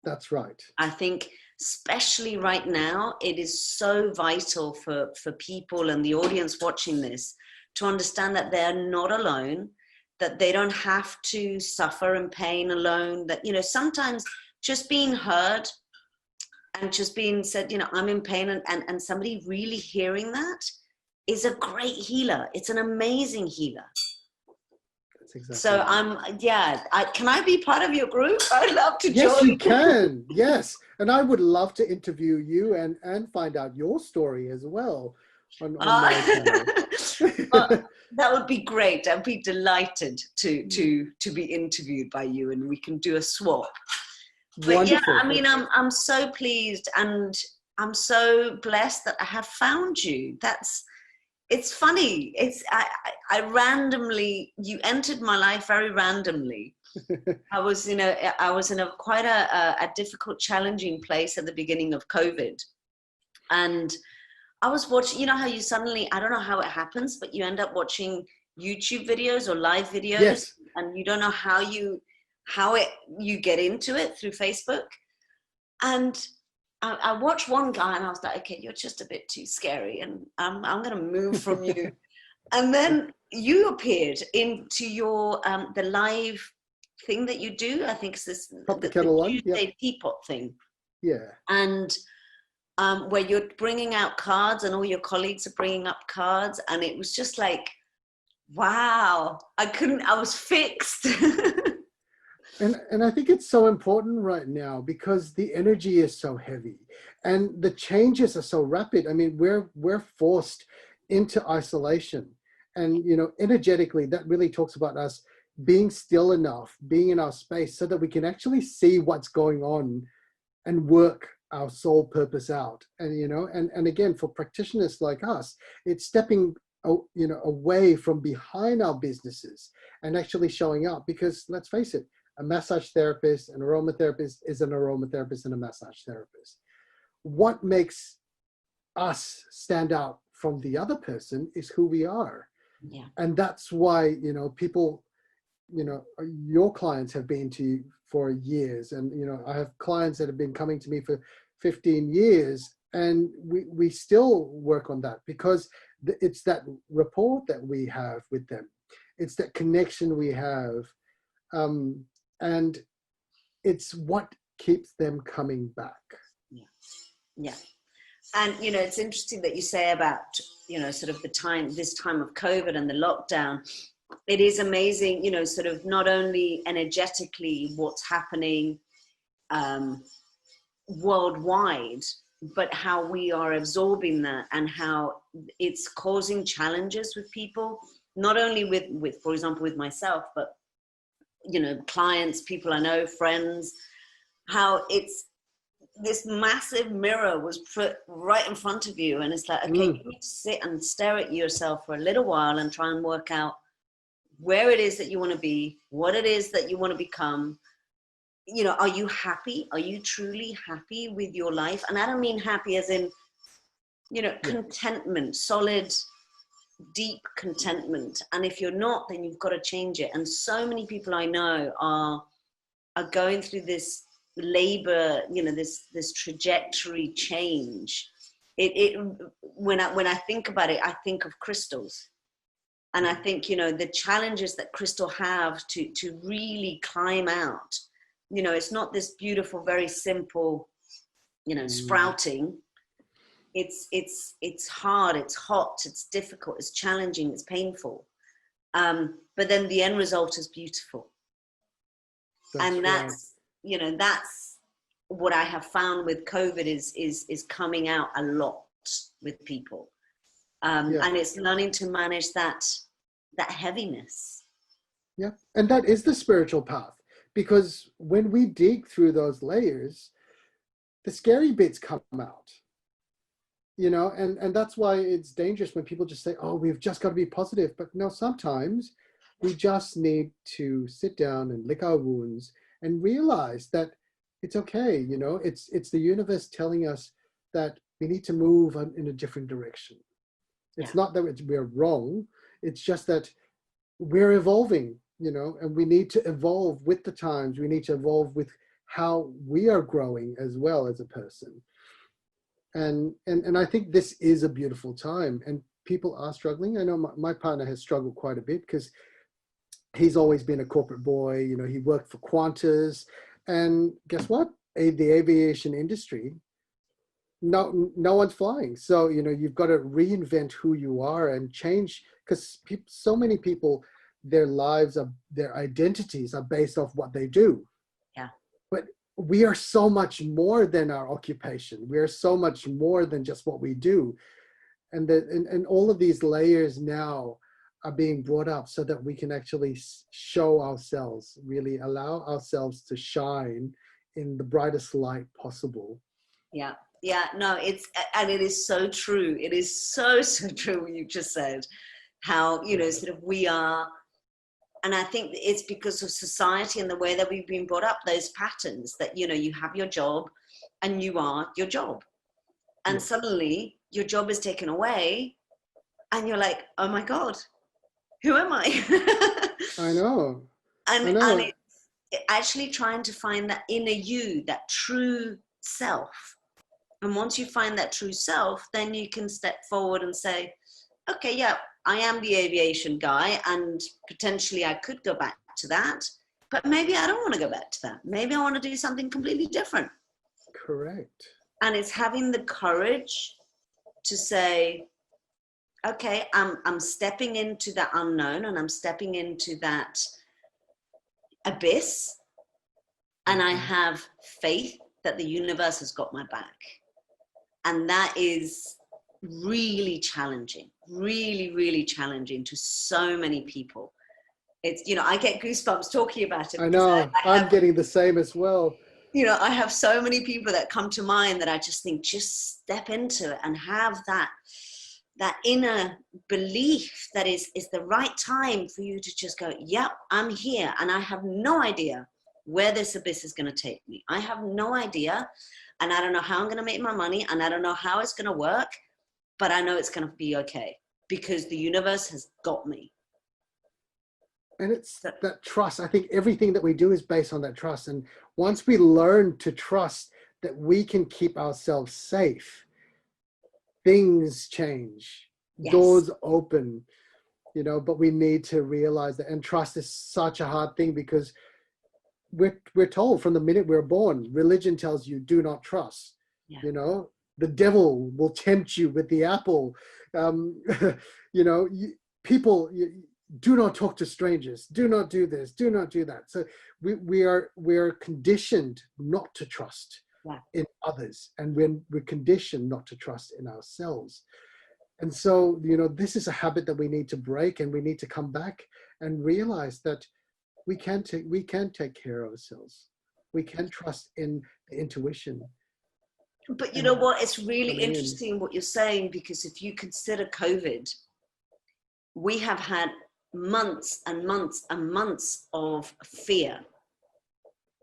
That's right. I think, especially right now, it is so vital for people and the audience watching this to understand that they're not alone, that they don't have to suffer in pain alone, that, you know, sometimes just being heard and just being said, you know, I'm in pain, and somebody really hearing that is a great healer. It's an amazing healer. That's exactly. So can I be part of your group? I'd love to join. Yes, you can. Yes. And I would love to interview you and find out your story as well on my channel. That would be great. I'd be delighted to be interviewed by you, and we can do a swap. But wonderful. Yeah, I mean, I'm so pleased, and I'm so blessed that I have found you. It's funny. I randomly, you entered my life very randomly. I was in a quite a difficult, challenging place at the beginning of COVID, and I was watching, you know how you suddenly, I don't know how it happens, but you end up watching YouTube videos or live videos. Yes. And you don't know how you get into it through Facebook. And I watched one guy and I was like, okay, you're just a bit too scary, and I'm going to move from you. And then you appeared into your, the live thing that you do. I think it's this, the kettle one. Tuesday Teapot thing. Yeah. And where you're bringing out cards and all your colleagues are bringing up cards. And it was just like, wow, I was fixed. And I think it's so important right now because the energy is so heavy and the changes are so rapid. I mean, we're forced into isolation, and, you know, energetically, that really talks about us being still enough, being in our space so that we can actually see what's going on and work our soul purpose out. And, you know, and again, for practitioners like us, it's stepping, you know, away from behind our businesses and actually showing up, because let's face it, a massage therapist, an aromatherapist is an aromatherapist and a massage therapist. What makes us stand out from the other person is who we are. Yeah. And that's why, you know, people, you know, your clients have been to you for years. And, you know, I have clients that have been coming to me for 15 years, and we still work on that because it's that rapport that we have with them. It's that connection we have. And it's what keeps them coming back. Yeah. Yeah. And, you know, it's interesting that you say about, you know, sort of this time of COVID and the lockdown. It is amazing, you know, sort of not only energetically what's happening worldwide, but how we are absorbing that and how it's causing challenges with people, not only with, for example, with myself, but, you know, clients, people I know, friends, how it's this massive mirror was put right in front of you. And it's like, okay, you need to sit and stare at yourself for a little while and try and work out where it is that you want to be, what it is that you want to become, you know, are you happy? Are you truly happy with your life? And I don't mean happy as in, you know, contentment, solid, deep contentment. And if you're not, then you've got to change it. And so many people I know are going through this labor, you know, this trajectory change. When I think about it, I think of crystals. And I think, you know, the challenges that crystal have to really climb out, you know, it's not this beautiful, very simple, you know, sprouting. It's hard, it's hot, it's difficult, it's challenging, it's painful. But then the end result is beautiful. And that's, you know, that's what I have found with COVID is coming out a lot with people. And it's learning to manage that heaviness. Yeah, and that is the spiritual path, because when we dig through those layers, the scary bits come out, you know, and that's why it's dangerous when people just say, oh, we've just got to be positive. But no, sometimes we just need to sit down and lick our wounds and realize that it's okay, you know, it's the universe telling us that we need to move in a different direction. It's not that we're wrong. It's just that we're evolving, you know, and we need to evolve with the times. We need to evolve with how we are growing as well as a person. And I think this is a beautiful time, and people are struggling. I know my partner has struggled quite a bit because he's always been a corporate boy. You know, he worked for Qantas, and guess what? The aviation industry, no one's flying. So, you know, you've got to reinvent who you are and change, because so many people, their lives, their identities are based off what they do. Yeah. But we are so much more than our occupation. We are so much more than just what we do. And all of these layers now are being brought up so that we can actually show ourselves, really allow ourselves to shine in the brightest light possible. Yeah. Yeah, no, it is so true. It is so true what you just said, how, you know, sort of we are, and I think it's because of society and the way that we've been brought up, those patterns that, you know, you have your job and you are your job. And suddenly your job is taken away and you're like, oh my God, who am I? I know. And it's actually trying to find that inner you, that true self. And once you find that true self, then you can step forward and say, okay, yeah, I am the aviation guy, and potentially I could go back to that, but maybe I don't want to go back to that. Maybe I want to do something completely different. Correct. And it's having the courage to say, okay, I'm stepping into that unknown, and I'm stepping into that abyss, and I have faith that the universe has got my back. And that is really challenging, really, really challenging to so many people. It's, you know, I get goosebumps talking about it. I know, I'm getting the same as well. You know, I have so many people that come to mind that I just think, just step into it and have that inner belief that is the right time for you to just go, yep, I'm here. And I have no idea where this abyss is going to take me. I have no idea. And I don't know how I'm going to make my money, and I don't know how it's going to work, but I know it's going to be okay because the universe has got me. And it's that trust. I think everything that we do is based on that trust. And once we learn to trust that we can keep ourselves safe, things change, doors open, you know, but we need to realize that. And trust is such a hard thing because we're told from the minute we're born, religion tells you do not trust. You know, the devil will tempt you with the apple. You know, people, do not talk to strangers. Do not do this. Do not do that. So we are conditioned not to trust in others, and we're conditioned not to trust in ourselves. And so, you know, this is a habit that we need to break, and we need to come back and realize that we can take care of ourselves. We can trust in the intuition. But you know what? It's really interesting what you're saying, because if you consider COVID, we have had months and months and months of fear.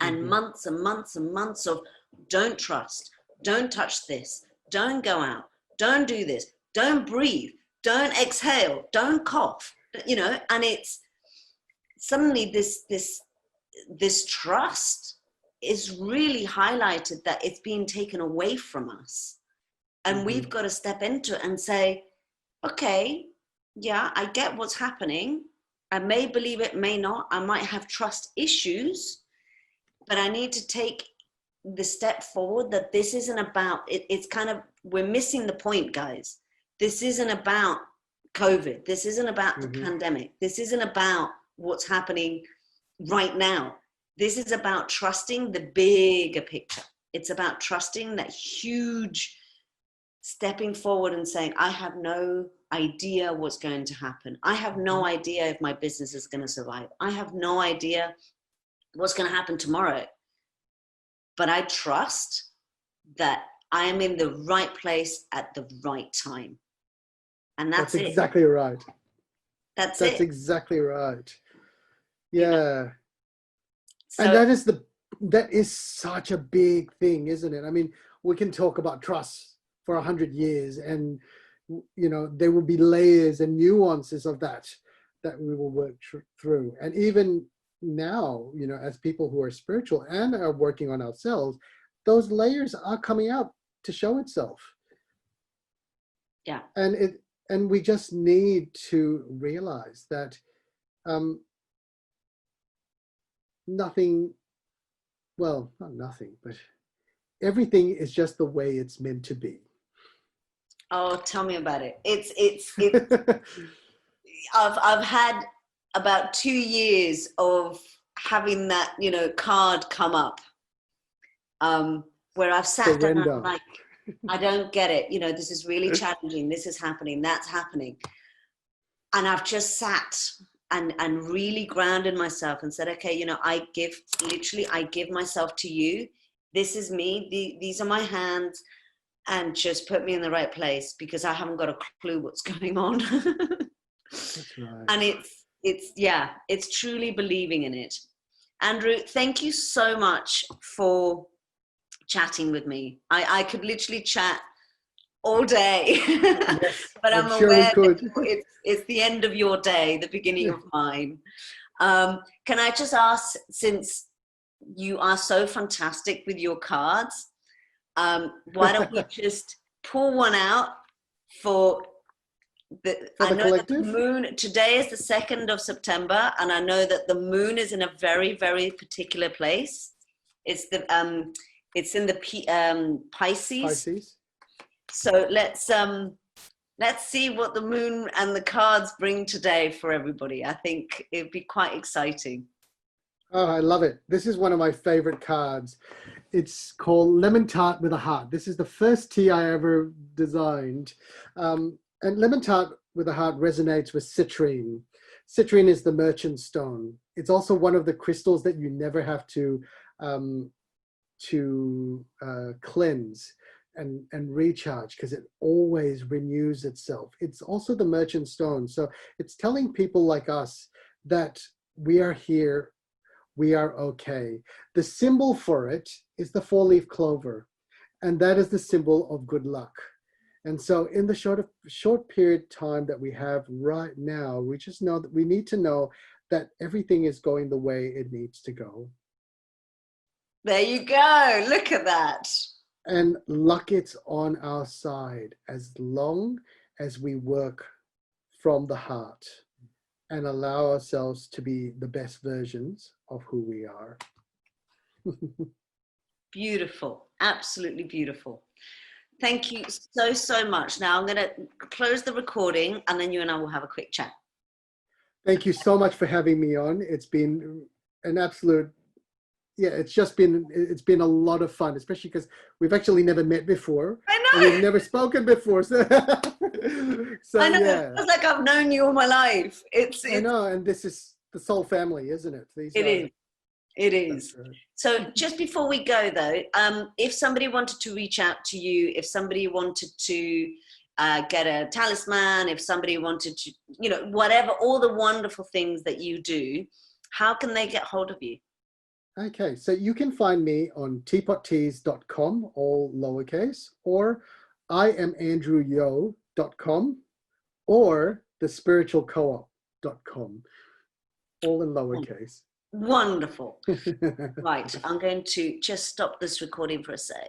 and months and months and months of don't trust, don't touch this, don't go out, don't do this, don't breathe, don't exhale, don't cough, you know, and it's suddenly this trust is really highlighted, that it's being taken away from us. And we've got to step into it and say, okay, yeah, I get what's happening. I may believe it, may not. I might have trust issues, but I need to take the step forward that this isn't about, it's kind of, we're missing the point, guys. This isn't about COVID. This isn't about the pandemic. This isn't about what's happening right now. This is about trusting the bigger picture. It's about trusting that huge stepping forward and saying, I have no idea what's going to happen. I have no idea if my business is going to survive. I have no idea what's going to happen tomorrow. But I trust that I am in the right place at the right time. And that's it. Exactly right. That's it. That's exactly right. Yeah. You know? So, and that is such a big thing, isn't it? I mean, we can talk about trust for 100 years, and you know, there will be layers and nuances of that we will work through. And even now, you know, as people who are spiritual and are working on ourselves, those layers are coming out to show itself. Yeah. And we just need to realize that nothing, well, not nothing, but everything is just the way it's meant to be. Oh, tell me about it. It's I've had about 2 years of having that, you know, card come up, where I've sat down and I'm like, I don't get it. You know, this is really challenging. This is happening. That's happening. And I've just sat and really grounded myself and said, okay, you know, I give myself to you. This is me. These are my hands. And just put me in the right place, because I haven't got a clue what's going on. That's right. And it's truly believing in it. Andrew, thank you so much for chatting with me. I could literally chat all day, yes, but I'm sure aware that it's the end of your day, the beginning of mine. Can I just ask, since you are so fantastic with your cards, why don't we just pull one out for I know that the moon, today is the 2nd of September, and I know that the moon is in a very, very particular place. It's in the Pisces. So let's see what the moon and the cards bring today for everybody. I think it'd be quite exciting. Oh, I love it. This is one of my favorite cards. It's called Lemon Tart with a Heart. This is the first tea I ever designed. And Lemon Tart with a Heart resonates with citrine. Citrine is the merchant stone. It's also one of the crystals that you never have to cleanse and recharge, because it always renews itself. It's also the merchant stone. So it's telling people like us that we are here, we are okay. The symbol for it is the 4-leaf clover, and that is the symbol of good luck. And so in the short period time that we have right now, we just know that we need to know that everything is going the way it needs to go. There you go. Look at that. And luck it's on our side as long as we work from the heart and allow ourselves to be the best versions of who we are. Beautiful. Absolutely beautiful. Thank you so much. Now I'm going to close the recording, and then you and I will have a quick chat. Thank you so much for having me on. It's been an absolute, it's been a lot of fun, especially because we've actually never met before. I know. And we've never spoken before. So I know. Yeah. It's like I've known you all my life. I know, and this is the soul family, isn't it? It is. Right. So just before we go though, if somebody wanted to reach out to you, if somebody wanted to get a talisman, if somebody wanted to, you know, whatever, all the wonderful things that you do, how can they get hold of you? Okay, so you can find me on teapotteas.com, all lowercase, or IamAndrewYeo.com, or thespiritualcoop.com, all in lowercase. Wonderful. Right, I'm going to just stop this recording for a sec.